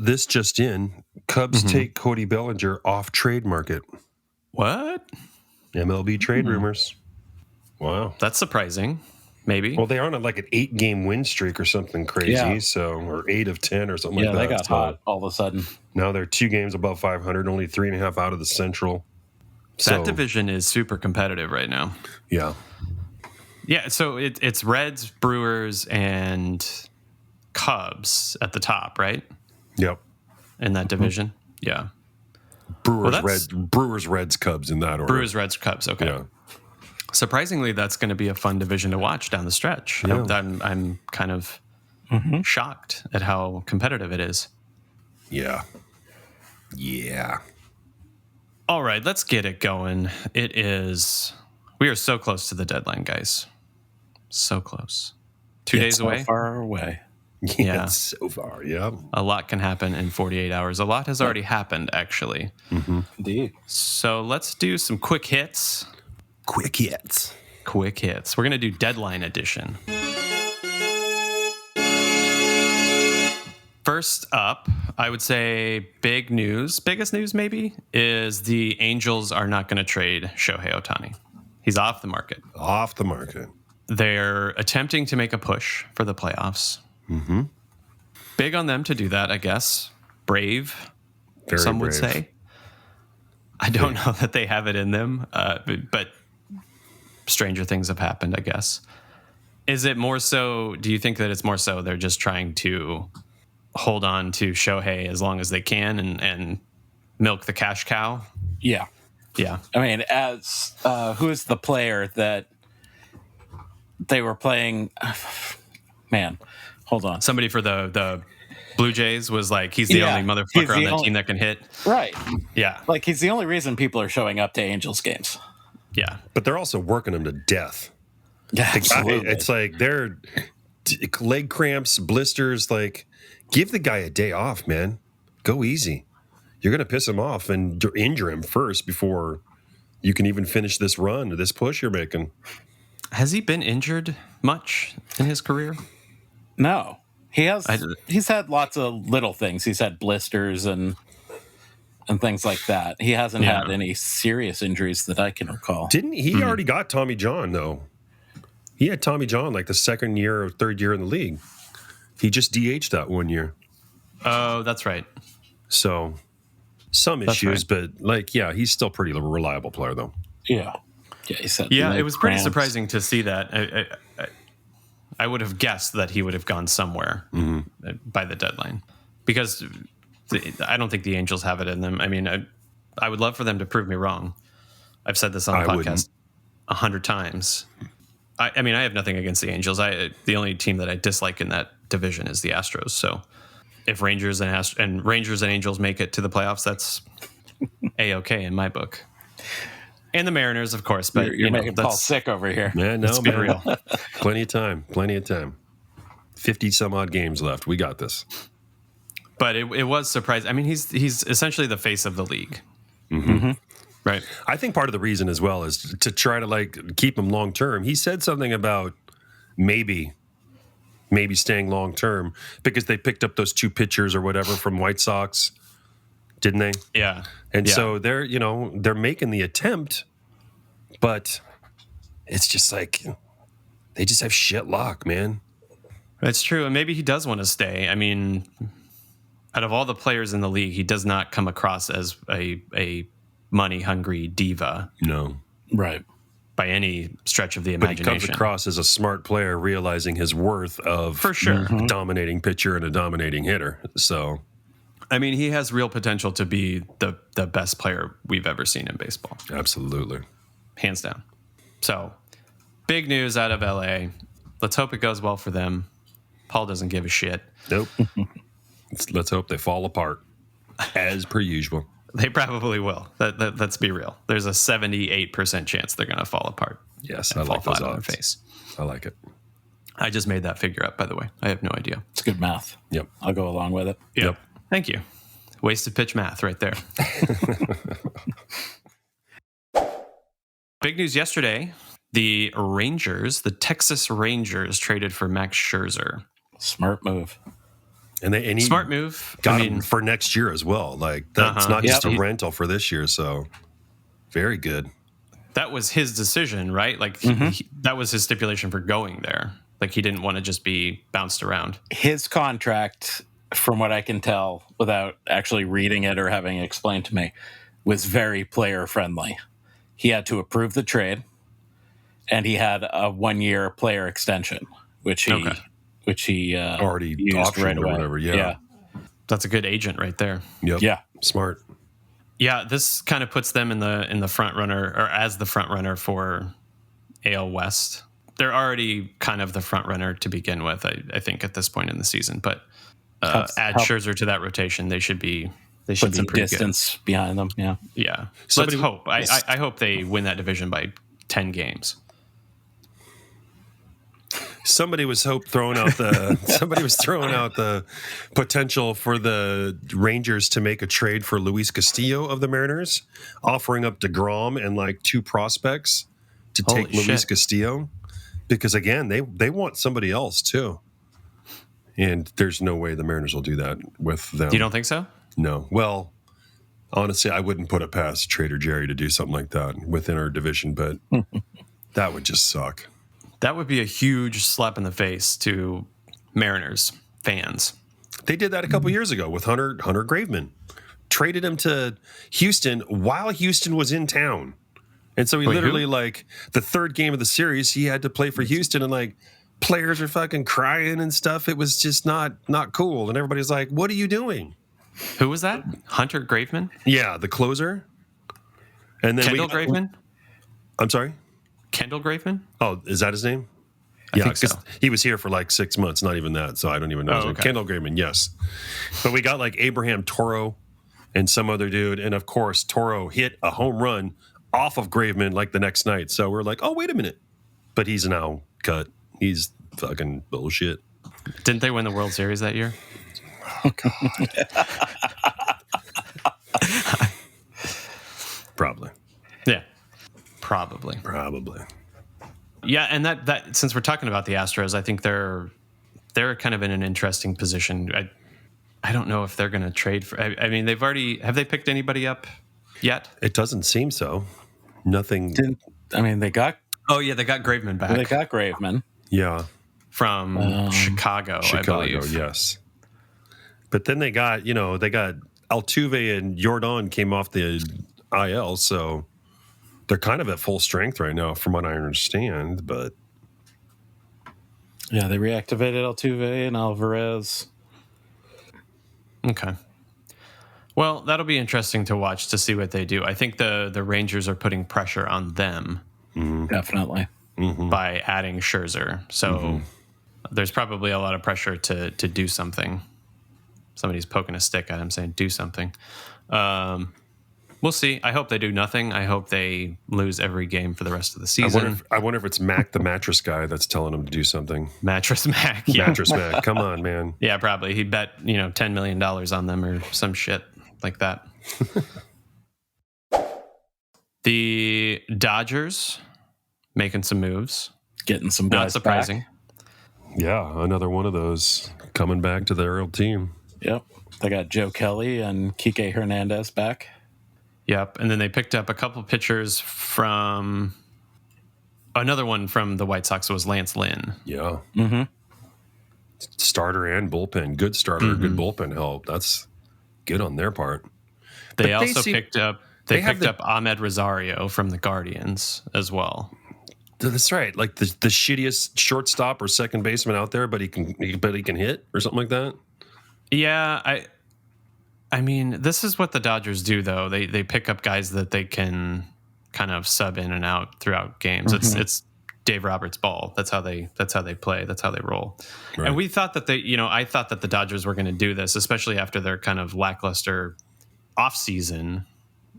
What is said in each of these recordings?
This just in, Cubs take Cody Bellinger off trade market. What? MLB trade rumors. Wow. That's surprising. Maybe. Well, they are on like an 8-game win streak or something crazy, or 8 of 10 or something like that. Yeah, they got hot all of a sudden. Now they're 2 games above 500, only 3.5 out of the Central. That division is super competitive right now. Yeah. Yeah, so it's Reds, Brewers, and Cubs at the top, right? Yep. In that division? Yeah. Brewers, Reds, Cubs in that order. Brewers, Reds, Cubs. Okay. Yeah. Surprisingly, that's going to be a fun division to watch down the stretch. Yeah. I'm kind of shocked at how competitive it is. Yeah. Yeah. All right, let's get it going. We are so close to the deadline, guys. So close. 2 days away. So far away. Yeah, so far, yeah. A lot can happen in 48 hours. A lot has already happened, actually. Indeed. So let's do some quick hits. Quick hits. We're going to do deadline edition. First up, I would say biggest news maybe, is the Angels are not going to trade Shohei Ohtani. He's off the market. Off the market. They're attempting to make a push for the playoffs. Big on them to do that, I guess. Brave, Very some would brave. say. I don't know that they have it in them, but stranger things have happened, I guess. Is it more so, do you think that it's more so they're just trying to hold on to Shohei as long as they can and milk the cash cow? Yeah. Yeah. I mean, as who is the player that they were playing? Man, hold on. Somebody for the Blue Jays was like, he's the only motherfucker on that team that can hit. Right. Yeah. Like, he's the only reason people are showing up to Angels games. Yeah. But they're also working them to death. Yeah, absolutely. It's like they're leg cramps, blisters. Like, give the guy a day off, man. Go easy. You're going to piss him off and injure him first before you can even finish this run or this push you're making. Has he been injured much in his career? No. He has. He's had lots of little things. He's had blisters and things like that. He hasn't had any serious injuries that I can recall. Didn't he already got Tommy John, though? He had Tommy John like the second year or third year in the league. He just DH'd that 1 year. Oh, that's right. So some issues, but he's still pretty reliable player, though. Yeah. Yeah, he said. Yeah, it was pretty surprising to see that. I would have guessed that he would have gone somewhere by the deadline, because I don't think the Angels have it in them. I mean, I would love for them to prove me wrong. I've said this on the podcast 100 times. I mean, I have nothing against the Angels. The only team that I dislike in that division is the Astros. So if Rangers and Angels make it to the playoffs, that's A-okay in my book. And the Mariners, of course, but you're making Paul sick over here. Man, let's be real. Plenty of time. 50 some odd games left. We got this. But it was surprising. I mean, he's essentially the face of the league. Right. I think part of the reason as well is to try to keep him long term. He said something about maybe staying long term because they picked up those 2 pitchers or whatever from White Sox, didn't they? Yeah. And so they're making the attempt, but it's just like they just have shit luck, man. That's true. And maybe he does want to stay. I mean, out of all the players in the league, he does not come across as a money-hungry diva. No. Right. By any stretch of the But he imagination. comes across as a smart player, realizing his worth of for sure a dominating pitcher and a dominating hitter. So, I mean, he has real potential to be the best player we've ever seen in baseball. Absolutely. Hands down. So, big news out of LA. Let's hope it goes well for them. Paul doesn't give a shit. Nope. Let's hope they fall apart, as per usual. They probably will. Let's be real. There's a 78% chance they're going to fall apart. Yes, I like those odds. Face. I like it. I just made that figure up, by the way. I have no idea. It's good math. Yep. I'll go along with it. Yep. Thank you. Wasted pitch math right there. Big news yesterday. The Texas Rangers traded for Max Scherzer. Smart move. And smart move. Got him for next year as well. Like that's not just a rental for this year. So very good. That was his decision, right? Like that was his stipulation for going there. Like he didn't want to just be bounced around. His contract, from what I can tell without actually reading it or having it explained to me, was very player friendly. He had to approve the trade, and he had a 1-year player extension, which he already used right away. Or whatever. Yeah. That's a good agent right there. Yep. Yeah. Smart. Yeah, this kind of puts them in the front runner, or as the front runner for AL West. They're already kind of the front runner to begin with, I think, at this point in the season. But add Scherzer to that rotation, they should be some pretty distance good. Behind them. Yeah. Yeah. So let's hope. I hope they win that division by 10 games. Somebody was throwing out the potential for the Rangers to make a trade for Luis Castillo of the Mariners, offering up DeGrom and like 2 prospects to take Luis Castillo, because again they want somebody else too, and there's no way the Mariners will do that with them. You don't think so? No. Well, honestly, I wouldn't put it past Trader Jerry to do something like that within our division, but that would just suck. That would be a huge slap in the face to Mariners fans. They did that a couple years ago with Hunter Graveman. Traded him to Houston while Houston was in town. And so he literally, like, the 3rd game of the series, he had to play for Houston, and, like, players are fucking crying and stuff. It was just not cool. And everybody's like, what are you doing? Who was that? Hunter Graveman? Yeah, the closer. And then Kendall Graveman? I'm sorry? Kendall Graveman? Oh, is that his name? I think so. He was here for like 6 months, not even that, so I don't even know. Okay. Kendall Graveman, yes. But we got like Abraham Toro and some other dude, and of course Toro hit a home run off of Graveman like the next night. So we're like, oh, wait a minute. But he's now cut. He's fucking bullshit. Didn't they win the World Series that year? Oh, God. Probably. Yeah. Probably. Yeah, and that since we're talking about the Astros, I think they're kind of in an interesting position. I don't know if they're going to trade for. I mean, have they picked anybody up yet? It doesn't seem so. Nothing. They got. Oh yeah, they got Graveman back. They got Graveman. Yeah, from Chicago, I believe. Yes. But then they got Altuve and Jordan came off the IL, so they're kind of at full strength right now, from what I understand. But yeah, they reactivated Altuve and Alvarez. Okay. Well, that'll be interesting to watch to see what they do. I think the Rangers are putting pressure on them. Definitely. By adding Scherzer. So there's probably a lot of pressure to do something. Somebody's poking a stick at him saying, do something. We'll see. I hope they do nothing. I hope they lose every game for the rest of the season. I wonder if it's Mac, the mattress guy, that's telling him to do something. Mattress Mac. Yeah. Mattress Mac. Come on, man. Yeah, probably. He bet, $10 million on them or some shit like that. The Dodgers making some moves. Getting some guys Not surprising. back. Yeah, another one of those coming back to their old team. Yep. They got Joe Kelly and Kike Hernandez back. Yep. And then they picked up a couple pitchers from another one from the White Sox was Lance Lynn. Yeah. Starter and bullpen. Good starter, good bullpen help. That's good on their part. They picked up Ahmed Rosario from the Guardians as well. That's right. Like the shittiest shortstop or second baseman out there, but he can hit or something like that. Yeah, I mean, this is what the Dodgers do, though. They pick up guys that they can kind of sub in and out throughout games. It's Dave Roberts ball. That's how they play. That's how they roll. Right. And we thought that I thought that the Dodgers were going to do this, especially after their kind of lackluster off season,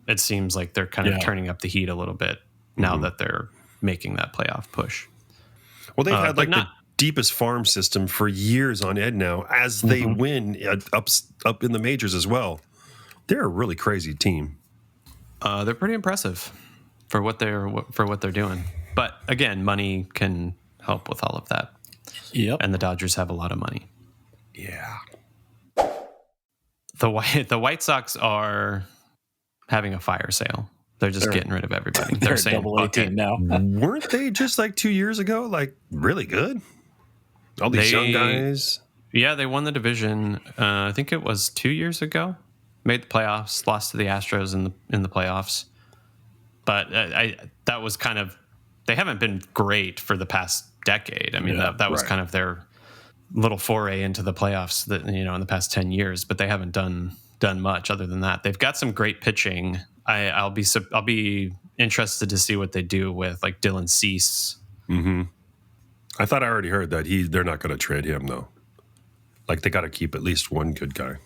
it seems like they're kind of turning up the heat a little bit now that they're making that playoff push. Well, they've had like the deepest farm system for years on end now, as they win up in the majors as well. They're a really crazy team. They're pretty impressive for what they're doing. But again, money can help with all of that. Yep. And the Dodgers have a lot of money. Yeah. The White Sox are having a fire sale. They're just getting rid of everybody. They're saying double A team now. Weren't they just like 2 years ago, like really good? All these young guys. Yeah, they won the division. I think it was 2 years ago. Made the playoffs, lost to the Astros in the playoffs. But that was kind of, they haven't been great for the past decade. I mean, that was kind of their little foray into the playoffs that, in the past 10 years, but they haven't done much other than that. They've got some great pitching. I'll be interested to see what they do with like Dylan Cease. Mm-hmm. I thought I already heard that they're not going to trade him though. Like they got to keep at least one good guy.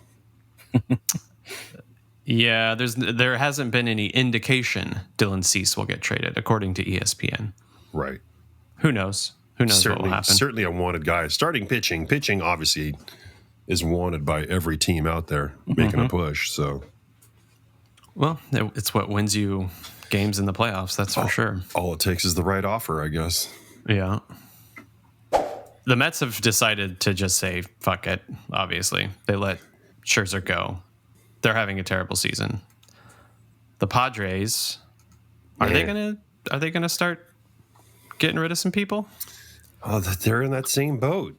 Yeah, there hasn't been any indication Dylan Cease will get traded, according to ESPN. Right. Who knows? Who knows what will happen? Certainly a wanted guy. Starting pitching. Pitching obviously is wanted by every team out there making a push. So, well, it's what wins you games in the playoffs. That's for sure. All it takes is the right offer, I guess. Yeah. The Mets have decided to just say fuck it. Obviously, they let Scherzer go. They're having a terrible season. The Padres, are they gonna start getting rid of some people? Oh, they're in that same boat.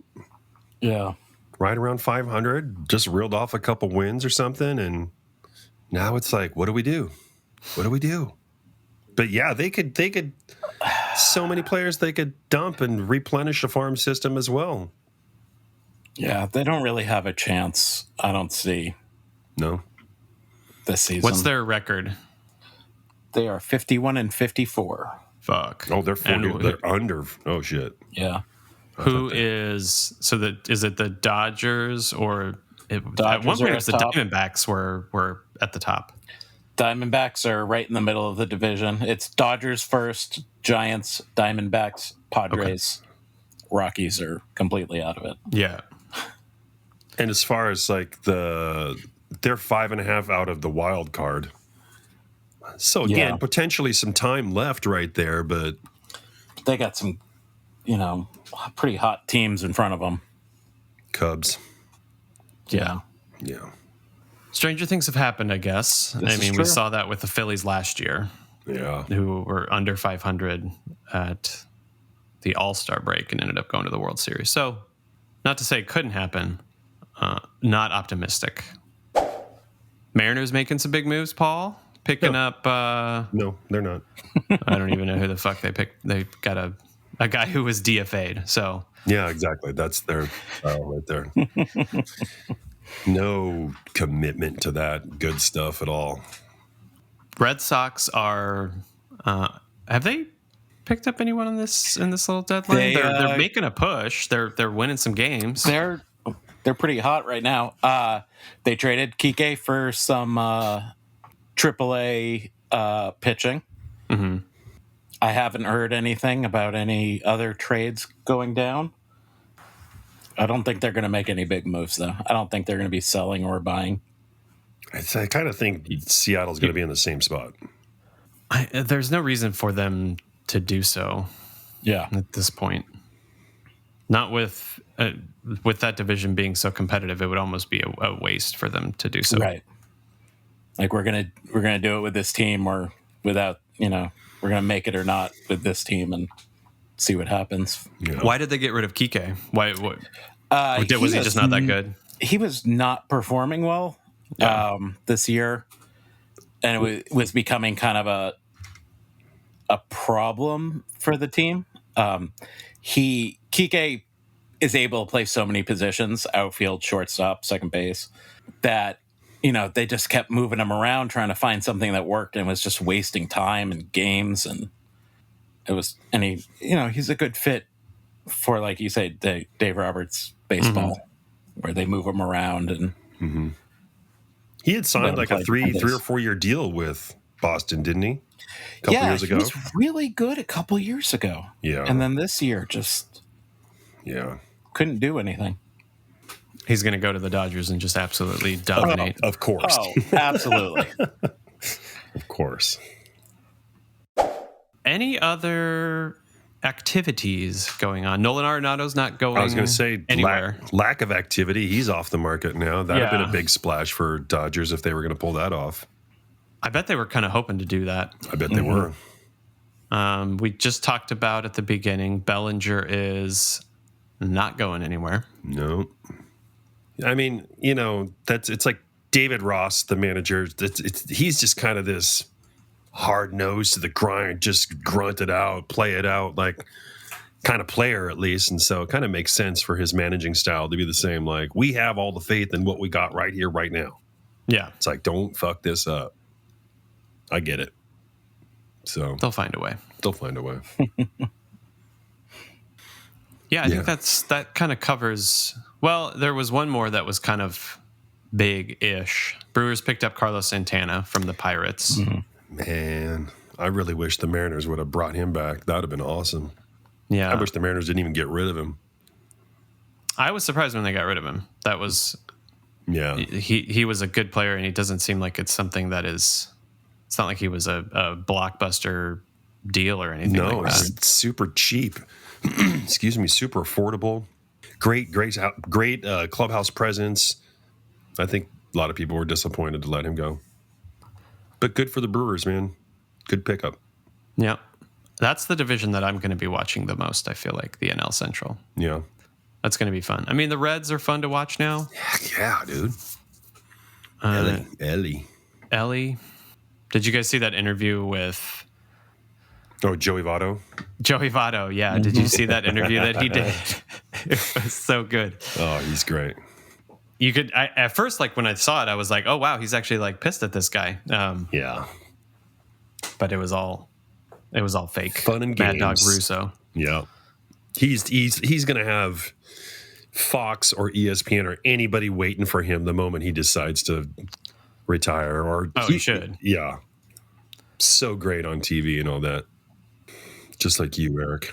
Yeah. Right around 500, just reeled off a couple wins or something, and now it's like, what do we do? What do we do? But yeah, they could so many players they could dump and replenish the farm system as well. Yeah, they don't really have a chance, I don't see. No. This season. What's their record? They are 51-54. Fuck. Oh, they're 40. They're under. Oh shit. Yeah. Is it the Dodgers or Dodgers at one point it was the top. Diamondbacks were at the top. Diamondbacks are right in the middle of the division. It's Dodgers first, Giants, Diamondbacks, Padres. Okay. Rockies are completely out of it. Yeah. And as far as like they're 5.5 out of the wild card. So again, potentially some time left right there, but they got some, pretty hot teams in front of them. Cubs. Yeah. Yeah. Stranger things have happened, I guess. We saw that with the Phillies last year. Yeah. Who were under 500 at the All-Star break and ended up going to the World Series. So, not to say it couldn't happen. Not optimistic. Mariners making some big moves, Paul. Picking up... no, they're not. I don't even know who the fuck they picked. They got a guy who was DFA'd, so... Yeah, exactly. That's their style right there. No commitment to that good stuff at all. Red Sox are... have they picked up anyone in this little deadline? They're making a push. They're winning some games. They're pretty hot right now. They traded Kike for some AAA pitching. Mm-hmm. I haven't heard anything about any other trades going down. I don't think they're going to make any big moves, though. I don't think they're going to be selling or buying. I kind of think Seattle's going to be in the same spot. There's no reason for them to do so. Yeah, at this point, not with that division being so competitive, it would almost be a waste for them to do so. Right. Like we're gonna do it with this team, or without. We're gonna make it or not with this team and see what happens. Yeah. Why did they get rid of Kike? Why? What? Was he just not that good? He was not performing well this year, and it was becoming kind of a problem for the team. Kike is able to play so many positions: outfield, shortstop, second base. That they just kept moving him around, trying to find something that worked, and was just wasting time and games. And he's a good fit for, like you say, Dave Roberts baseball, where they move him around and He had signed like a three or 4 year deal with Boston, didn't he? A couple years ago. He was really good a couple years ago. Yeah. And then this year just couldn't do anything. He's going to go to the Dodgers and just absolutely dominate. Of course. Oh, absolutely. Of course. Any other activities going on? Nolan Arenado's not going. I was going to say anywhere. Lack of activity. He's off the market now. That'd have been a Yeah. big splash for Dodgers if they were going to pull that off. I bet they were kind of hoping to do that. I bet they were. We just talked about at the beginning, Bellinger is not going anywhere. No. I mean, it's like David Ross, the manager. He's just kind of this hard nose to the grind, just grunt it out, play it out, like kind of player at least. And so it kind of makes sense for his managing style to be the same. Like, we have all the faith in what we got right here, right now. Yeah. It's like, don't fuck this up. I get it. So They'll find a way. they'll find a way. Yeah, I think that kind of covers. Well, there was one more that was kind of big-ish. Brewers picked up Carlos Santana from the Pirates. Man, I really wish the Mariners would have brought him back. That would have been awesome. Yeah, I wish the Mariners didn't even get rid of him. I was surprised when they got rid of him. That was he was a good player, and he doesn't seem like it's something that is. It's not like he was a blockbuster deal or anything. No, like that. it's super cheap. Excuse me, super affordable. Great clubhouse presence. I think a lot of people were disappointed to let him go, but good for the Brewers, man. Good pickup. Yeah, that's the division that I'm going to be watching the most. I feel like the NL Central. Yeah, That's going to be fun. I mean, the Reds are fun to watch now. yeah, dude. Ellie. Did you guys see that interview with Oh, Joey Votto. Joey Votto? Yeah. Did you see that interview that he did? It was so good. Oh, he's great. You could, at first, like when I saw it, I was like, oh, wow, he's actually like pissed at this guy. Yeah. But it was all fake. Fun and Mad Dog games. Russo. Yeah. He's going to have Fox or ESPN or anybody waiting for him the moment he decides to retire. Or he should. Yeah. So great on TV and all that. Just like you, Eric.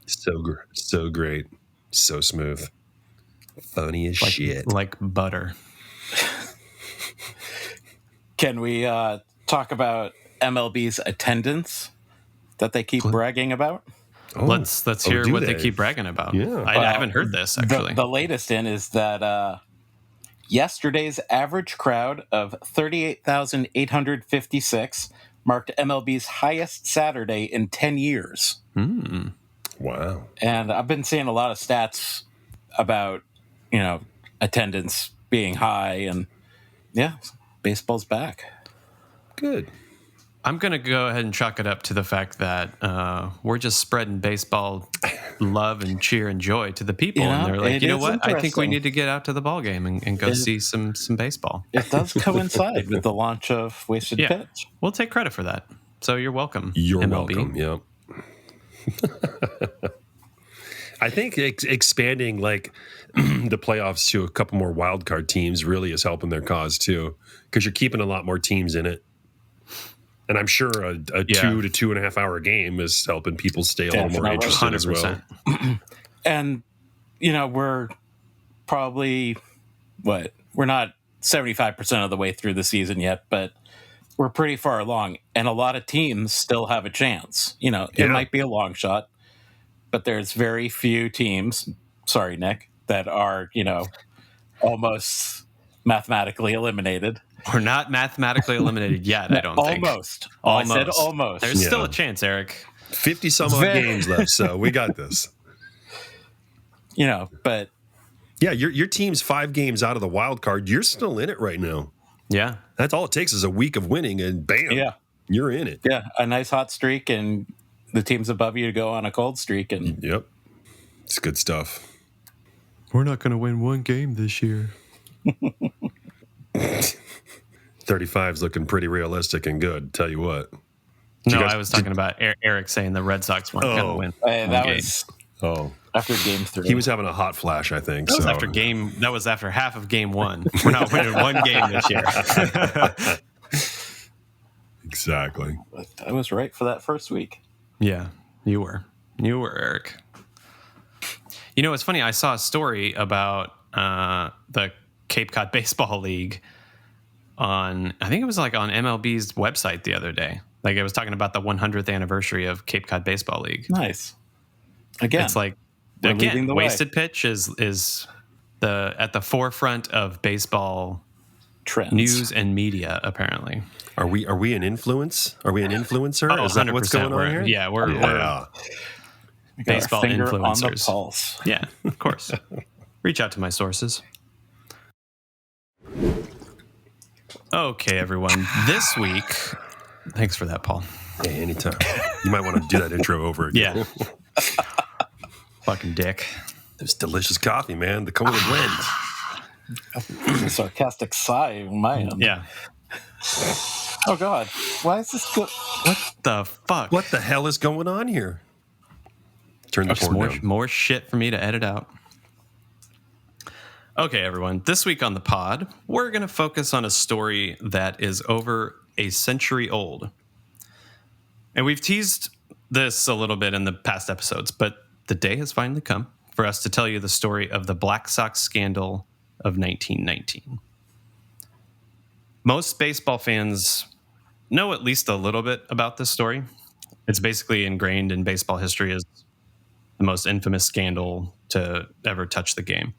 So great. So smooth. Funny as shit. Like butter. Can we talk about MLB's attendance that they keep bragging about? Oh, Let's hear do what they keep bragging about. Yeah. I haven't heard this, actually. The latest in is that yesterday's average crowd of 38,856 marked MLB's highest Saturday in 10 years. Wow. And I've been seeing a lot of stats about, attendance being high, and baseball's back. Good. I'm going to go ahead and chalk it up to the fact that we're just spreading baseball love and cheer and joy to the people. And they're like, you know what? I think we need to get out to the ball game and go see some baseball. It does coincide with the launch of Wasted Pitch. We'll take credit for that. So you're welcome. You're MLB. welcome. Yep. I think expanding like the playoffs to a couple more wild card teams really is helping their cause too, because you're keeping a lot more teams in it. And I'm sure a 2 to 2.5 hour game is helping people stay a little more interested 100%. as well. And, we're probably, we're not 75% of the way through the season yet, but we're pretty far along. And a lot of teams still have a chance. It might be a long shot, but there's very few teams, sorry, Nick, that are, almost mathematically eliminated. We're not mathematically eliminated yet, I don't think. Almost. I said almost. There's still a chance, Eric. 50 some odd games left, so we got this. But yeah, your team's 5 games out of the wild card. You're still in it right now. Yeah. That's all it takes is a week of winning, and bam, you're in it. Yeah, a nice hot streak, and the teams above you to go on a cold streak. And yep, it's good stuff. We're not going to win one game this year. 35's looking pretty realistic and good. Tell you what. No, I was talking about Eric saying the Red Sox weren't going to win. that was. Oh, after game 3. He was having a hot flash, I think. That was after half of game 1. We're not winning one game this year. Exactly. But I was right for that first week. Yeah, you were, Eric. You know, it's funny. I saw a story about the Cape Cod Baseball League on, I think it was like on MLB's website the other day. Like, it was talking about the 100th anniversary of Cape Cod Baseball League. Nice. Again, It's like, leading the way. wasted pitch is at the forefront of baseball Trends. news and media, apparently. Are we an influence? Are we an influencer? Oh, Is that what's 100%. going on here? Yeah, we're We got baseball our finger influencers. on the pulse. Yeah, of course. Reach out to my sources. Okay, everyone. This week, thanks for that, Paul. Hey, anytime. You might want to do that intro over again. Yeah. Fucking dick. It's delicious coffee, man. The Comin blend. A sarcastic sigh on my end. Yeah. Oh God, why is this good? What the fuck? What the hell is going on here? Turn the Just porn down. more shit for me to edit out. Okay, everyone. This week on the pod, we're going to focus on a story that is over a century old. And we've teased this a little bit in the past episodes, but the day has finally come for us to tell you the story of the Black Sox scandal of 1919. Most baseball fans know at least a little bit about this story. It's basically ingrained in baseball history as the most infamous scandal to ever touch the game.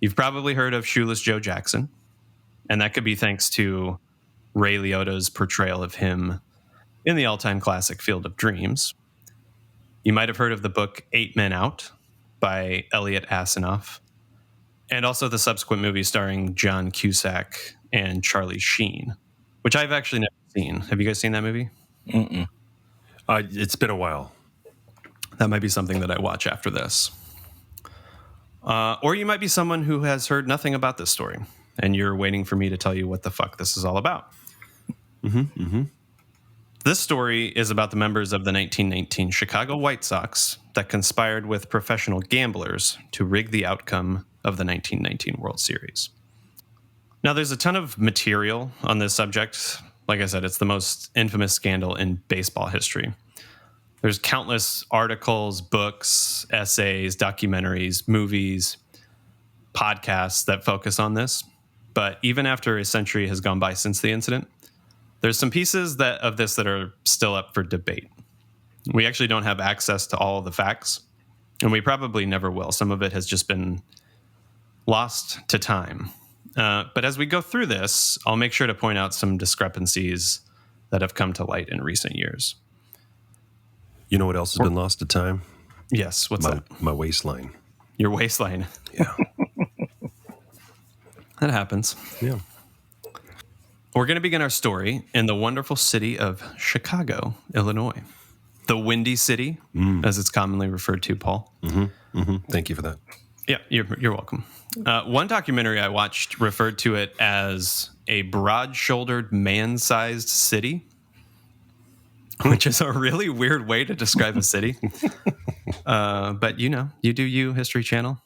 You've probably heard of Shoeless Joe Jackson, and that could be thanks to Ray Liotta's portrayal of him in the all-time classic Field of Dreams. You might have heard of the book 8 Men Out by Elliot Asinoff, and also the subsequent movie starring John Cusack and Charlie Sheen, which I've actually never seen. Have you guys seen that movie? Mm-mm. It's been a while. That might be something that I watch after this. Or you might be someone who has heard nothing about this story, and you're waiting for me to tell you what the fuck this is all about. This story is about the members of the 1919 Chicago White Sox that conspired with professional gamblers to rig the outcome of the 1919 World Series. Now, there's a ton of material on this subject. Like I said, it's the most infamous scandal in baseball history. There's countless articles, books, essays, documentaries, movies, podcasts that focus on this. But even after a century has gone by since the incident, there's some pieces of this that are still up for debate. We actually don't have access to all of the facts, and we probably never will. Some of it has just been lost to time. But as we go through this, I'll make sure to point out some discrepancies that have come to light in recent years. You know what else has been lost to time? Yes, what's that? My waistline. Your waistline. Yeah. That happens. Yeah. We're going to begin our story in the wonderful city of Chicago, Illinois. The Windy City, as it's commonly referred to, Paul. Thank you for that. Yeah, you're welcome. One documentary I watched referred to it as a broad-shouldered, man-sized city, which is a really weird way to describe a city. But you do you, History Channel.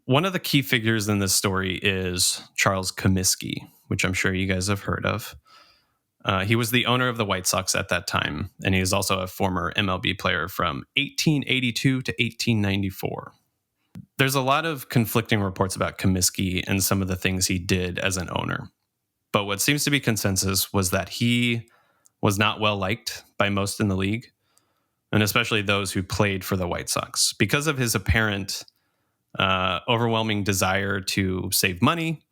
One of the key figures in this story is Charles Comiskey, which I'm sure you guys have heard of. He was the owner of the White Sox at that time, and he is also a former MLB player from 1882 to 1894. There's a lot of conflicting reports about Comiskey and some of the things he did as an owner. But what seems to be consensus was that he was not well liked by most in the league, and especially those who played for the White Sox, because of his apparent overwhelming desire to save money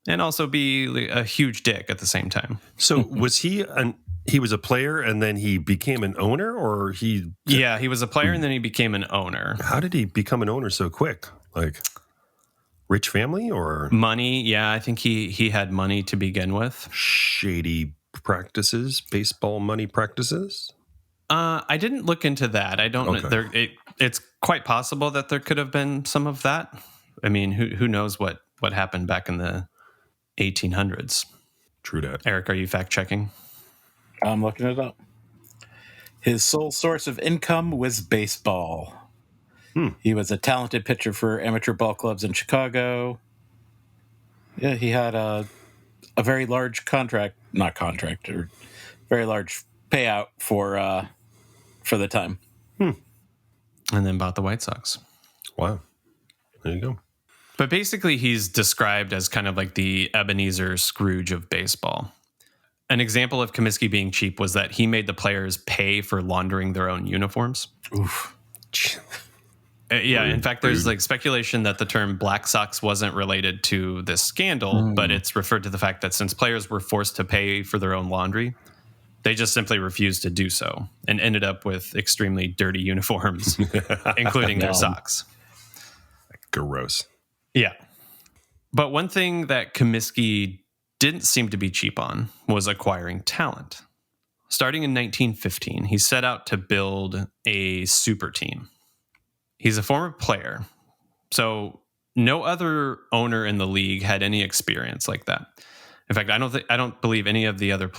and also be a huge dick at the same time. So was he was a player and then he became an owner, or he? Yeah, he was a player and then he became an owner. How did he become an owner so quick? Like rich family or money? Yeah, I think he had money to begin with. Shady practices, baseball money practices? I didn't look into that. I don't know. It's quite possible that there could have been some of that. I mean, who knows what happened back in the 1800s? True that. Eric, are you fact checking? I'm looking it up. His sole source of income was baseball. He was a talented pitcher for amateur ball clubs in Chicago. Yeah, he had a very large very large payout for the time. And then bought the White Sox. Wow. There you go. But basically, he's described as kind of like the Ebenezer Scrooge of baseball. An example of Comiskey being cheap was that he made the players pay for laundering their own uniforms. Oof. Yeah, in fact, there's like speculation that the term Black Sox wasn't related to this scandal, but it's referred to the fact that since players were forced to pay for their own laundry, they just simply refused to do so and ended up with extremely dirty uniforms, including their socks. Gross. Yeah. But one thing that Comiskey didn't seem to be cheap on was acquiring talent. Starting in 1915, he set out to build a super team. He's a former player, so no other owner in the league had any experience like that. In fact, I don't believe any of the other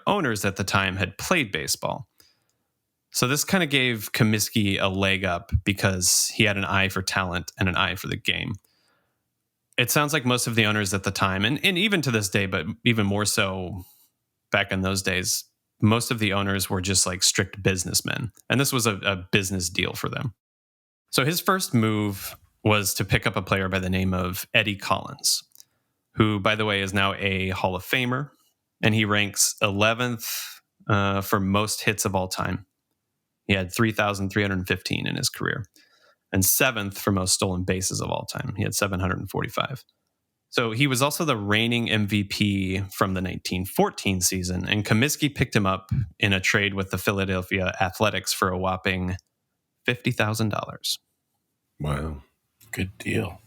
owners at the time had played baseball. So this kind of gave Comiskey a leg up because he had an eye for talent and an eye for the game. It sounds like most of the owners at the time, and even to this day, but even more so back in those days, most of the owners were just like strict businessmen. And this was a business deal for them. So his first move was to pick up a player by the name of Eddie Collins, who, by the way, is now a Hall of Famer. And he ranks 11th for most hits of all time. He had 3,315 in his career. And 7th for most stolen bases of all time. He had 745. So he was also the reigning MVP from the 1914 season. And Comiskey picked him up in a trade with the Philadelphia Athletics for a whopping $50,000. Wow. Good deal.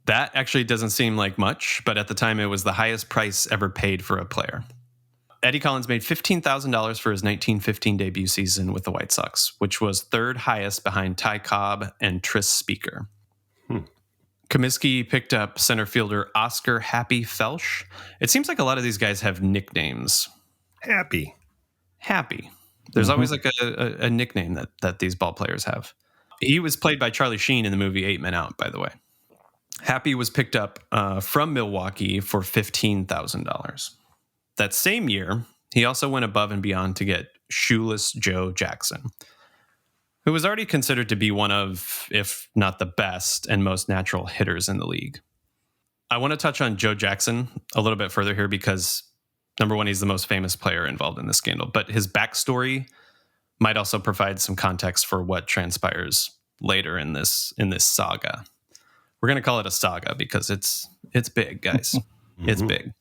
That actually doesn't seem like much, but at the time it was the highest price ever paid for a player. Eddie Collins made $15,000 for his 1915 debut season with the White Sox, which was third highest behind Ty Cobb and Tris Speaker. Comiskey picked up center fielder Oscar Happy Felsch. It seems like a lot of these guys have nicknames. Happy. There's always like a nickname that these ball players have. He was played by Charlie Sheen in the movie 8 Men Out, by the way. Happy was picked up from Milwaukee for $15,000. That same year, he also went above and beyond to get Shoeless Joe Jackson, who was already considered to be one of, if not the best and most natural hitters in the league. I want to touch on Joe Jackson a little bit further here because, number one, he's the most famous player involved in the scandal, but his backstory might also provide some context for what transpires later in this saga. We're going to call it a saga because it's big, guys. It's big.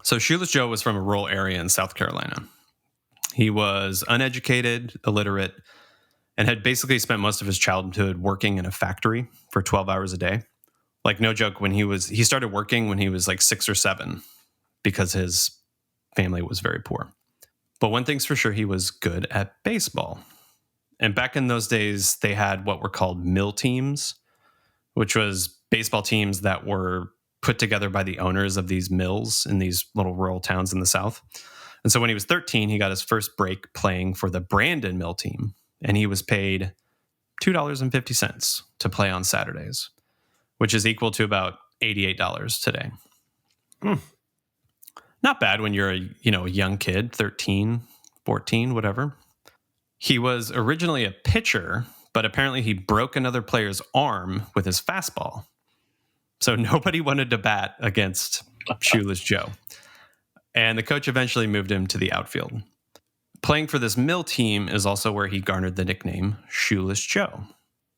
So Shoeless Joe was from a rural area in South Carolina. He was uneducated, illiterate, and had basically spent most of his childhood working in a factory for 12 hours a day. Like, no joke, he started working when he was like 6 or 7 because his family was very poor. But one thing's for sure, he was good at baseball. And back in those days, they had what were called mill teams, which was baseball teams that were put together by the owners of these mills in these little rural towns in the South. And so when he was 13, he got his first break playing for the Brandon mill team. And he was paid $2.50 to play on Saturdays, which is equal to about $88 today. Not bad when you're a young kid, 13, 14, whatever. He was originally a pitcher, but apparently he broke another player's arm with his fastball. So nobody wanted to bat against Shoeless Joe. And the coach eventually moved him to the outfield. Playing for this mill team is also where he garnered the nickname Shoeless Joe.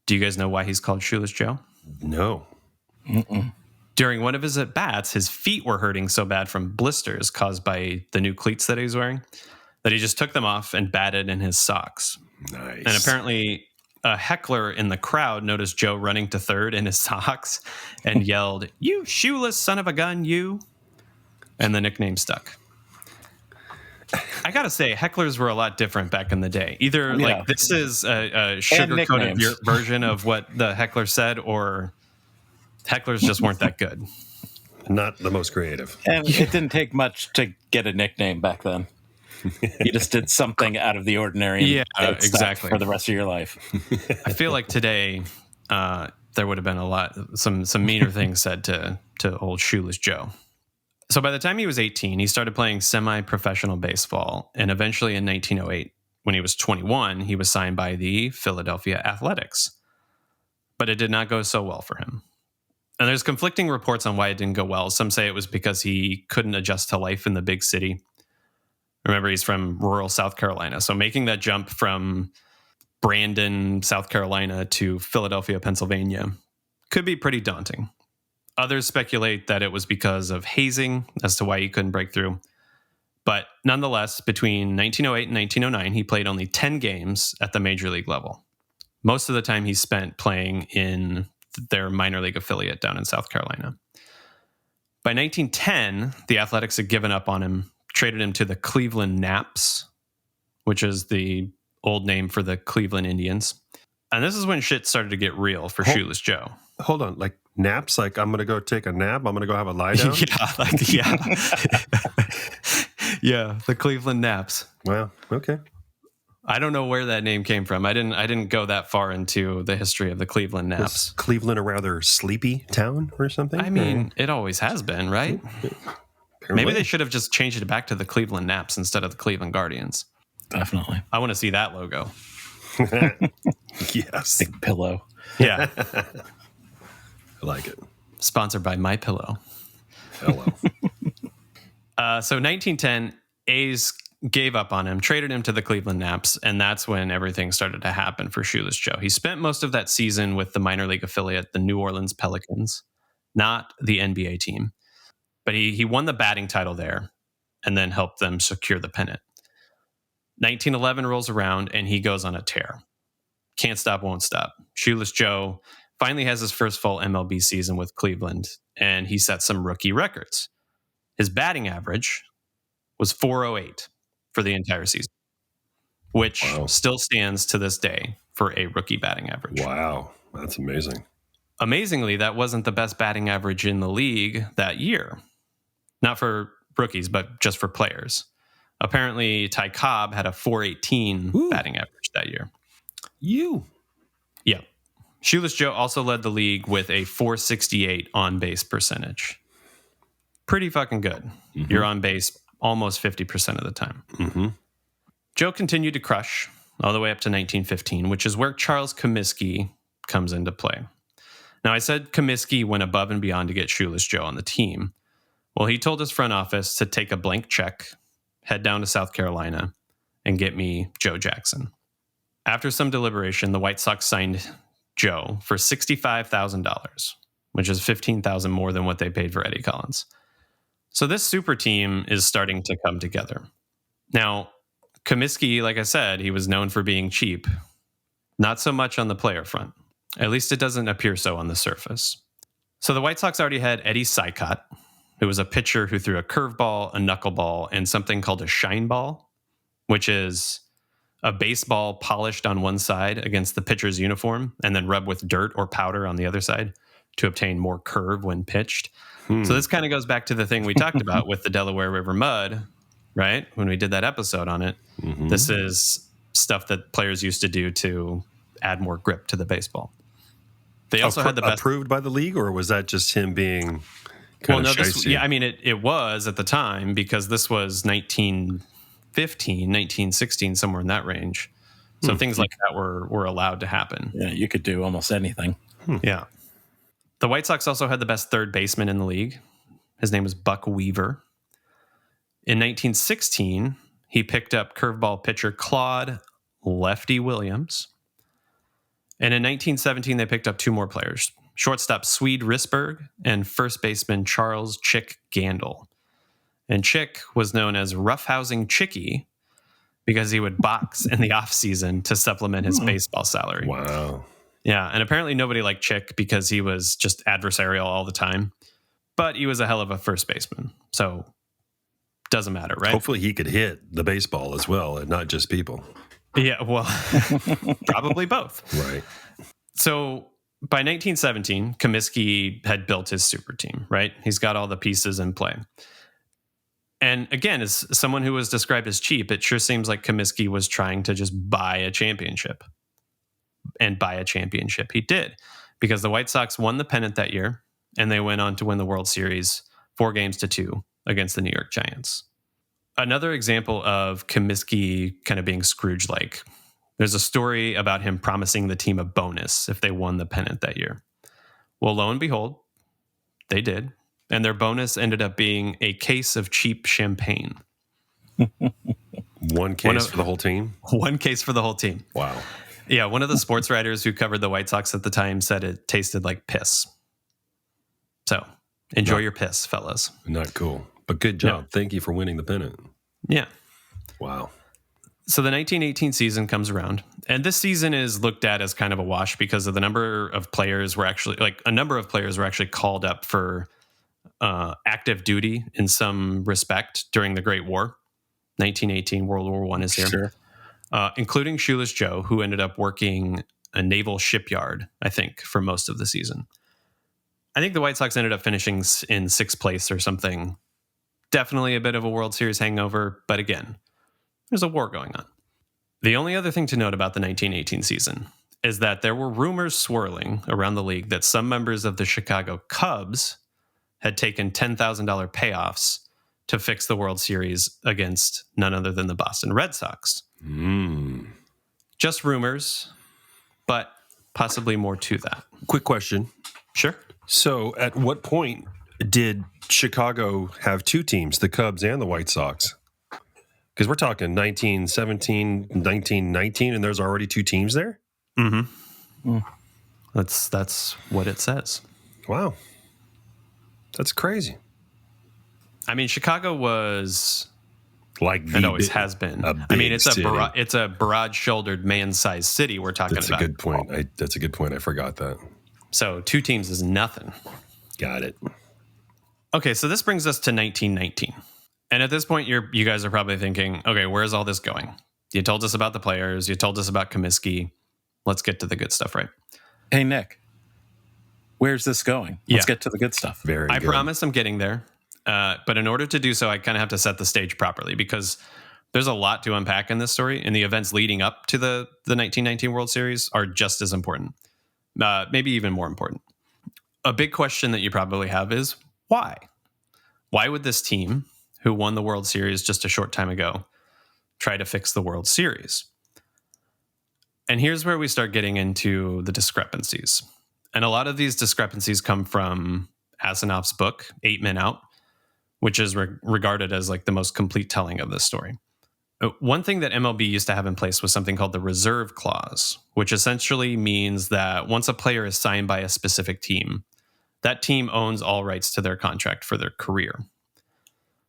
Do you guys know why he's called Shoeless Joe? No. During one of his at-bats, his feet were hurting so bad from blisters caused by the new cleats that he was wearing that he just took them off and batted in his socks. Nice. And apparently a heckler in the crowd noticed Joe running to third in his socks and yelled, "You shoeless son of a gun, you." And the nickname stuck. I gotta say, hecklers were a lot different back in the day. Either like this is a sugar-coated version of what the heckler said, or hecklers just weren't that good. Not the most creative. And it didn't take much to get a nickname back then. You just did something out of the ordinary. And Yeah, it stuck exactly. for the rest of your life. I feel like today there would have been some meaner things said to old Shoeless Joe. So by the time he was 18, he started playing semi-professional baseball, and eventually in 1908, when he was 21, he was signed by the Philadelphia Athletics. But it did not go so well for him. And there's conflicting reports on why it didn't go well. Some say it was because he couldn't adjust to life in the big city. Remember, he's from rural South Carolina. So making that jump from Brandon, South Carolina to Philadelphia, Pennsylvania could be pretty daunting. Others speculate that it was because of hazing as to why he couldn't break through. But nonetheless, between 1908 and 1909, he played only 10 games at the major league level. Most of the time he spent playing in their minor league affiliate down in South Carolina. By 1910, the Athletics had given up on him, traded him to the Cleveland Naps, which is the old name for the Cleveland Indians. And this is when shit started to get real for Shoeless Joe. Hold on, like naps? Like I'm going to go take a nap? I'm going to go have a lie down? Yeah, the Cleveland Naps. Wow, okay. I don't know where that name came from. I didn't go that far into the history of the Cleveland Naps. Was Cleveland a rather sleepy town or something? I mean, it always has been, right? Apparently. Maybe they should have just changed it back to the Cleveland Naps instead of the Cleveland Guardians. Definitely. I want to see that logo. Yes. Big pillow. Yeah. I like it. Sponsored by My Pillow. Hello. So 1910, A's gave up on him, traded him to the Cleveland Naps, and that's when everything started to happen for Shoeless Joe. He spent most of that season with the minor league affiliate, the New Orleans Pelicans, not the NBA team. But he won the batting title there and then helped them secure the pennant. 1911 rolls around and he goes on a tear. Can't stop, won't stop. Shoeless Joe finally has his first full MLB season with Cleveland, and he set some rookie records. His batting average was .408 for the entire season, which still stands to this day for a rookie batting average. Wow, that's amazing. Amazingly, that wasn't the best batting average in the league that year. Not for rookies, but just for players. Apparently, Ty Cobb had a .418 batting average that year. Yeah. Shoeless Joe also led the league with a .468 on-base percentage. Pretty fucking good. Mm-hmm. You're on base almost 50% of the time. Mm-hmm. Joe continued to crush all the way up to 1915, which is where Charles Comiskey comes into play. Now, I said Comiskey went above and beyond to get Shoeless Joe on the team. Well, he told his front office to take a blank check, head down to South Carolina, and get me Joe Jackson. After some deliberation, the White Sox signed Joe for $65,000, which is $15,000 more than what they paid for Eddie Collins. So this super team is starting to come together. Now, Comiskey, like I said, he was known for being cheap. Not so much on the player front. At least it doesn't appear so on the surface. So the White Sox already had Eddie Sicott, who was a pitcher who threw a curveball, a knuckleball, and something called a shine ball, which is a baseball polished on one side against the pitcher's uniform and then rubbed with dirt or powder on the other side to obtain more curve when pitched. So this kind of goes back to the thing we talked about with the Delaware River Mud, right? When we did that episode on it. Mm-hmm. This is stuff that players used to do to add more grip to the baseball. They also had the best... Approved by the league, or was that just him being kind of shicey? I mean, it was at the time, because this was 1915, 1916, somewhere in that range. So things like that were allowed to happen. Yeah, you could do almost anything. Yeah. The White Sox also had the best third baseman in the league. His name was Buck Weaver. In 1916, he picked up curveball pitcher Claude Lefty Williams. And in 1917, they picked up two more players, shortstop Swede Risberg and first baseman Charles Chick Gandil. And Chick was known as roughhousing Chicky because he would box in the offseason to supplement his baseball salary. Wow. Yeah, and apparently nobody liked Chick because he was just adversarial all the time. But he was a hell of a first baseman, so doesn't matter, right? Hopefully he could hit the baseball as well and not just people. Yeah, well, probably both. Right. So by 1917, Comiskey had built his super team, right? He's got all the pieces in play. And again, as someone who was described as cheap, it sure seems like Comiskey was trying to just buy a championship. And buy a championship he did, because the White Sox won the pennant that year, and they went on to win the World Series 4-2 against the New York Giants. Another example of Comiskey kind of being Scrooge-like. There's a story about him promising the team a bonus if they won the pennant that year. Well, lo and behold, they did. And their bonus ended up being a case of cheap champagne. One case for the whole team? One case for the whole team. Wow. Yeah, one of the sports writers who covered the White Sox at the time said it tasted like piss. So enjoy your piss, fellas. Not cool. But good job. No. Thank you for winning the pennant. Yeah. Wow. So the 1918 season comes around, and this season is looked at as kind of a wash because of the number of players were actually called up for active duty in some respect during the Great War. 1918, World War I is here. Sure. Including Shoeless Joe, who ended up working a naval shipyard, I think, for most of the season. I think the White Sox ended up finishing in sixth place or something. Definitely a bit of a World Series hangover, but again, there's a war going on. The only other thing to note about the 1918 season is that there were rumors swirling around the league that some members of the Chicago Cubs had taken $10,000 payoffs to fix the World Series against none other than the Boston Red Sox. Just rumors, but possibly more to that. Quick question. Sure. So at what point did Chicago have two teams, the Cubs and the White Sox? Because we're talking 1917, 1919, and there's already two teams there? Mm-hmm. That's what it says. Wow. That's crazy. I mean, Chicago was... it always has been. I mean, it's a broad-shouldered, man-sized city we're talking about. That's a good point. That's a good point. I forgot that. So 2 teams is nothing. Got it. Okay, so this brings us to 1919. And at this point, you guys are probably thinking, okay, where's all this going? You told us about the players. You told us about Comiskey. Let's get to the good stuff, right? Hey, Nick, where's this going? Let's get to the good stuff. I promise I'm getting there. But in order to do so, I kind of have to set the stage properly because there's a lot to unpack in this story, and the events leading up to the 1919 World Series are just as important, maybe even more important. A big question that you probably have is why? Why would this team, who won the World Series just a short time ago, try to fix the World Series? And here's where we start getting into the discrepancies. And a lot of these discrepancies come from Asanoff's book, 8 Men Out, which is regarded as like the most complete telling of this story. One thing that MLB used to have in place was something called the reserve clause, which essentially means that once a player is signed by a specific team, that team owns all rights to their contract for their career.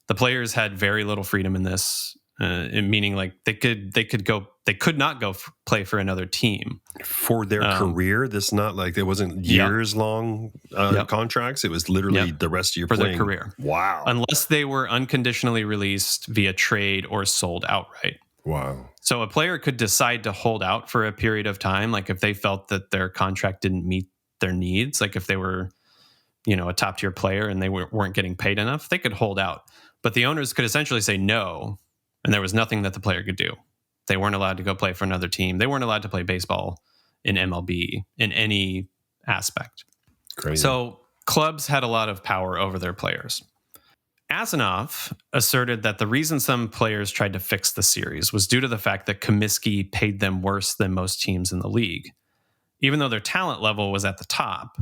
The players had very little freedom in this, meaning like they could not go play for another team for their career. This not like it wasn't years long contracts. It was literally the rest of your their career. Wow! Unless they were unconditionally released via trade or sold outright. Wow! So a player could decide to hold out for a period of time, like if they felt that their contract didn't meet their needs, like if they were, a top tier player and they weren't getting paid enough, they could hold out. But the owners could essentially say no, and there was nothing that the player could do. They weren't allowed to go play for another team. They weren't allowed to play baseball in MLB in any aspect. Crazy. So clubs had a lot of power over their players. Asanoff asserted that the reason some players tried to fix the series was due to the fact that Comiskey paid them worse than most teams in the league, even though their talent level was at the top.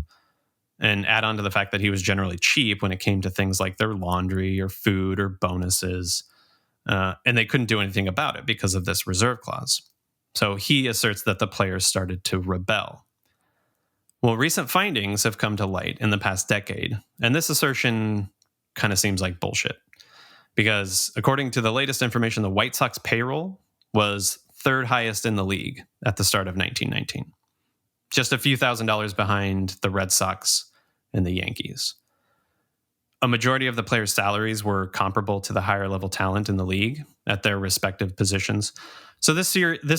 And add on to the fact that he was generally cheap when it came to things like their laundry or food or bonuses. And they couldn't do anything about it because of this reserve clause. So he asserts that the players started to rebel. Well, recent findings have come to light in the past decade, and this assertion kind of seems like bullshit. Because according to the latest information, the White Sox payroll was 3rd highest in the league at the start of 1919. Just a few $1,000s behind the Red Sox and the Yankees. A majority of the players' salaries were comparable to the higher level talent in the league at their respective positions. So this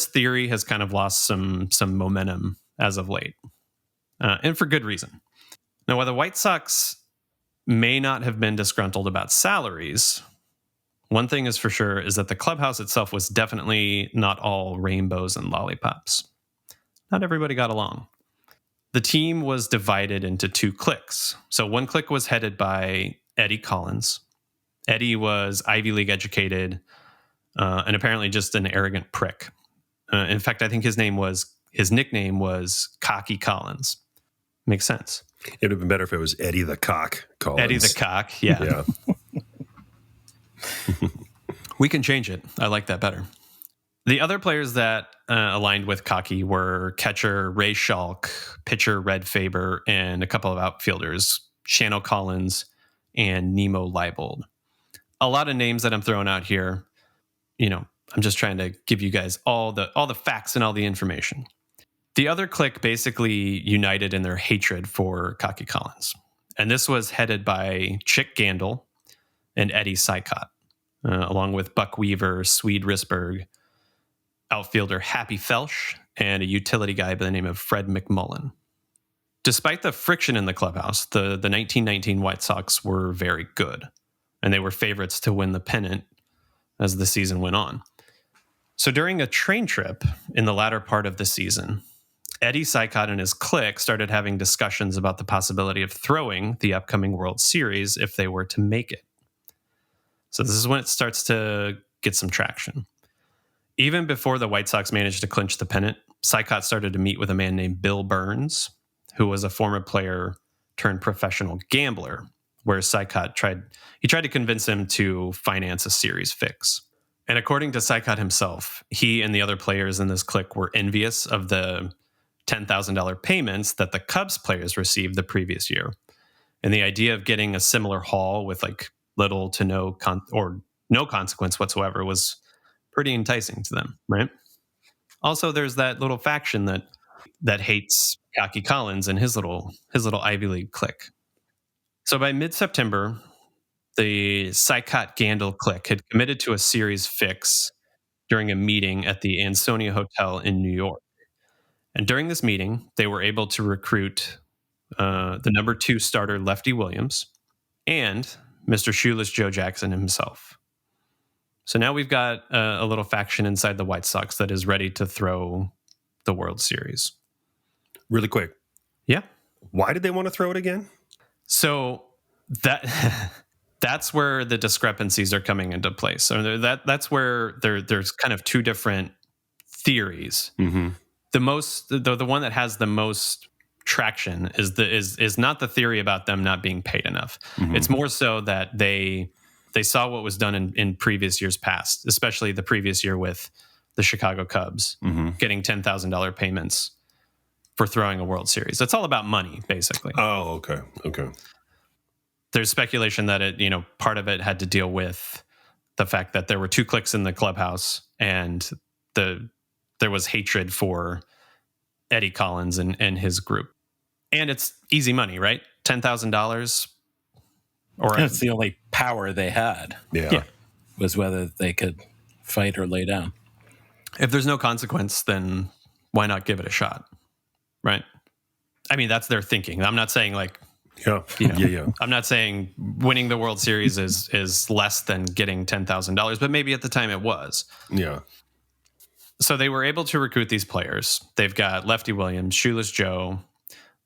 theory has kind of lost some momentum as of late, and for good reason. Now, while the White Sox may not have been disgruntled about salaries, One thing is for sure is that the clubhouse itself was definitely not all rainbows and lollipops. Not everybody got along. The team was divided into 2 cliques. So one clique was headed by Eddie Collins. Eddie was Ivy League educated and apparently just an arrogant prick. In fact, I think his nickname was Cocky Collins. Makes sense. It would have been better if it was Eddie the Cock Collins. Eddie the Cock, yeah. We can change it. I like that better. The other players that aligned with Cocky were catcher Ray Schalk, pitcher Red Faber, and a couple of outfielders, Shano Collins and Nemo Leibold. A lot of names that I'm throwing out here. I'm just trying to give you guys all the facts and all the information. The other clique basically united in their hatred for Cocky Collins. And this was headed by Chick Gandil and Eddie Sykott, along with Buck Weaver, Swede Risberg, outfielder Happy Felsch, and a utility guy by the name of Fred McMullen. Despite the friction in the clubhouse, the 1919 White Sox were very good, and they were favorites to win the pennant as the season went on. So during a train trip in the latter part of the season, Eddie Sykott and his clique started having discussions about the possibility of throwing the upcoming World Series if they were to make it. So this is when it starts to get some traction. Even before the White Sox managed to clinch the pennant, Sykott started to meet with a man named Bill Burns, who was a former player turned professional gambler, where Sykott tried to convince him to finance a series fix. And according to Sykott himself, he and the other players in this clique were envious of the $10,000 payments that the Cubs players received the previous year. And the idea of getting a similar haul with like little to no no consequence whatsoever was pretty enticing to them, right? Also, there's that little faction that hates Cocky Collins and his little Ivy League clique. So by mid-September, the Sykott Gandil clique had committed to a series fix during a meeting at the Ansonia Hotel in New York. And during this meeting, they were able to recruit the number 2 starter, Lefty Williams, and Mr. Shoeless Joe Jackson himself. So now we've got a little faction inside the White Sox that is ready to throw the World Series. Really quick. Yeah. Why did they want to throw it again? So that's where the discrepancies are coming into place. So that's where there's kind of 2 different theories. Mm-hmm. The one that has the most traction is not the theory about them not being paid enough. Mm-hmm. It's more so that they saw what was done in previous years past, especially the previous year with the Chicago Cubs getting $10,000 payments for throwing a World Series. It's all about money, basically. Oh, okay. There's speculation that part of it had to deal with the fact that there were 2 cliques in the clubhouse, and there was hatred for Eddie Collins and his group. And it's easy money, right? $10,000. Or that's the only power they had. Yeah. Was whether they could fight or lay down. If there's no consequence, then why not give it a shot? Right? I mean, that's their thinking. I'm not saying Yeah. I'm not saying winning the World Series is less than getting $10,000, but maybe at the time it was. Yeah. So they were able to recruit these players. They've got Lefty Williams, Shoeless Joe,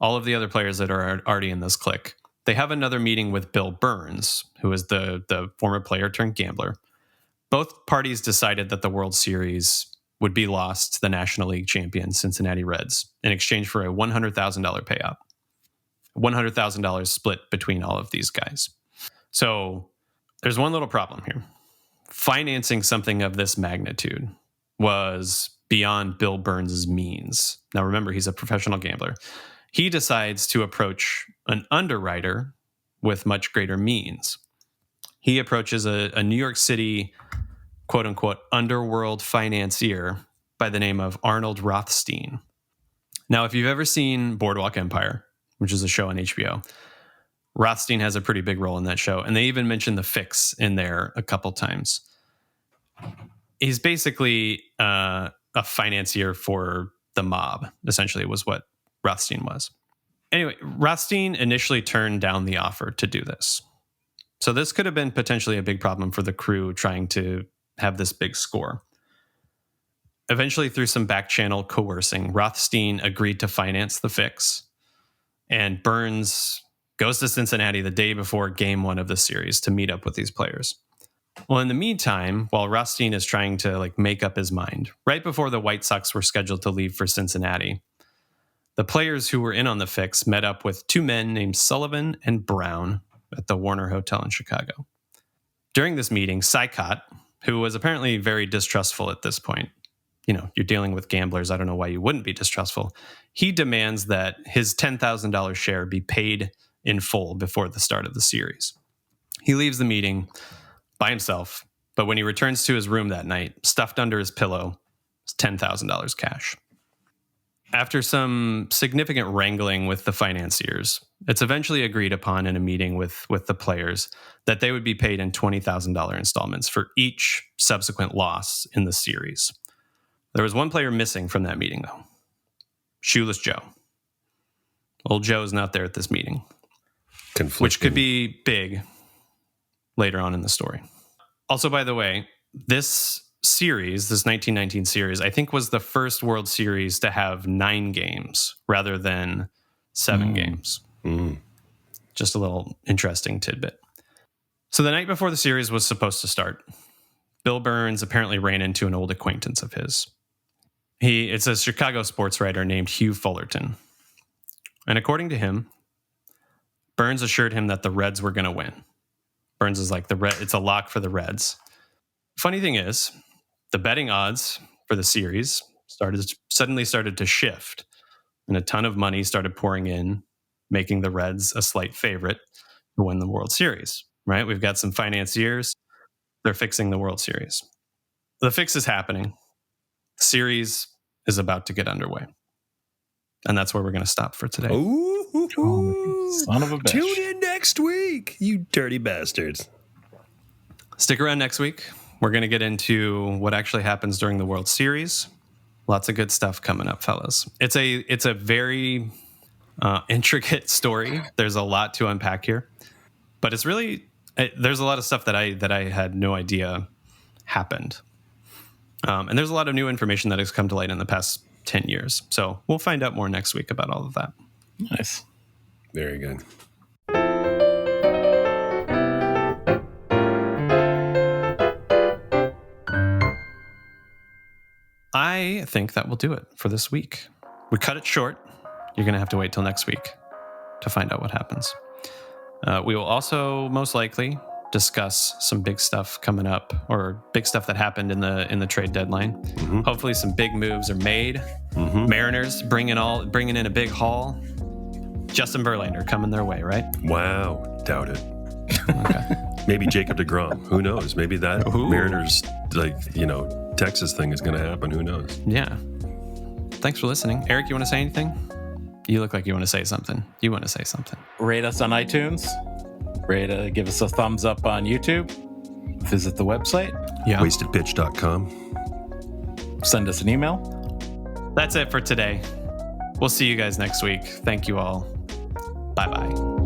all of the other players that are already in this clique. They have another meeting with Bill Burns, who is the former player turned gambler. Both parties decided that the World Series would be lost to the National League champion Cincinnati Reds in exchange for a $100,000 payout. $100,000 split between all of these guys. So there's one little problem here. Financing something of this magnitude was beyond Bill Burns' means. Now remember, he's a professional gambler. He decides to approach an underwriter with much greater means. He approaches a New York City, quote unquote, underworld financier by the name of Arnold Rothstein. Now, if you've ever seen Boardwalk Empire, which is a show on HBO, Rothstein has a pretty big role in that show. And they even mentioned the fix in there a couple times. He's basically a financier for the mob, essentially, was what Rothstein was. Anyway, Rothstein initially turned down the offer to do this. So this could have been potentially a big problem for the crew trying to have this big score. Eventually, through some back channel coercing, Rothstein agreed to finance the fix, and Burns goes to Cincinnati the day before game 1 of the series to meet up with these players. Well, in the meantime, while Rothstein is trying to make up his mind, right before the White Sox were scheduled to leave for Cincinnati, the players who were in on the fix met up with 2 men named Sullivan and Brown at the Warner Hotel in Chicago. During this meeting, Sykot, who was apparently very distrustful at this point, you're dealing with gamblers, I don't know why you wouldn't be distrustful, he demands that his $10,000 share be paid in full before the start of the series. He leaves the meeting by himself, but when he returns to his room that night, stuffed under his pillow is $10,000 cash. After some significant wrangling with the financiers, it's eventually agreed upon in a meeting with the players that they would be paid in $20,000 installments for each subsequent loss in the series. There was one player missing from that meeting, though. Shoeless Joe. Old Joe's not there at this meeting, which could be big later on in the story. Also, by the way, this series, this 1919 series, I think was the first World Series to have 9 games rather than 7 games. Just a little interesting tidbit. So the night before the series was supposed to start, Bill Burns apparently ran into an old acquaintance of his. It's a Chicago sports writer named Hugh Fullerton. And according to him, Burns assured him that the Reds were going to win. Burns is like, it's a lock for the Reds. Funny thing is, the betting odds for the series suddenly started to shift, and a ton of money started pouring in, making the Reds a slight favorite to win the World Series, right? We've got some financiers. They're fixing the World Series. The fix is happening. The series is about to get underway. And that's where we're going to stop for today. Ooh, son of a bitch. Tune in next week, you dirty bastards. Stick around next week. We're going to get into what actually happens during the World Series. Lots of good stuff coming up, fellas. It's a very intricate story. There's a lot to unpack here, but it's really there's a lot of stuff that I had no idea happened, and there's a lot of new information that has come to light in the past 10 years. So we'll find out more next week about all of that. Nice. Very good. I think that will do it for this week. We cut it short. You're going to have to wait till next week to find out what happens. We will also most likely discuss some big stuff coming up, or big stuff that happened in the trade deadline. Mm-hmm. Hopefully some big moves are made. Mm-hmm. Mariners bringing in a big haul. Justin Verlander coming their way, right? Wow, doubt it. Okay. Maybe Jacob deGrom. Who knows? Maybe that Mariners, Texas thing is going to happen. Who knows? Yeah. Thanks for listening. Eric, you want to say anything? You look like you want to say something. You want to say something. Rate us on iTunes. Give us a thumbs up on YouTube. Visit the website. Yeah. Wastedpitch.com. Send us an email. That's it for today. We'll see you guys next week. Thank you all. Bye-bye.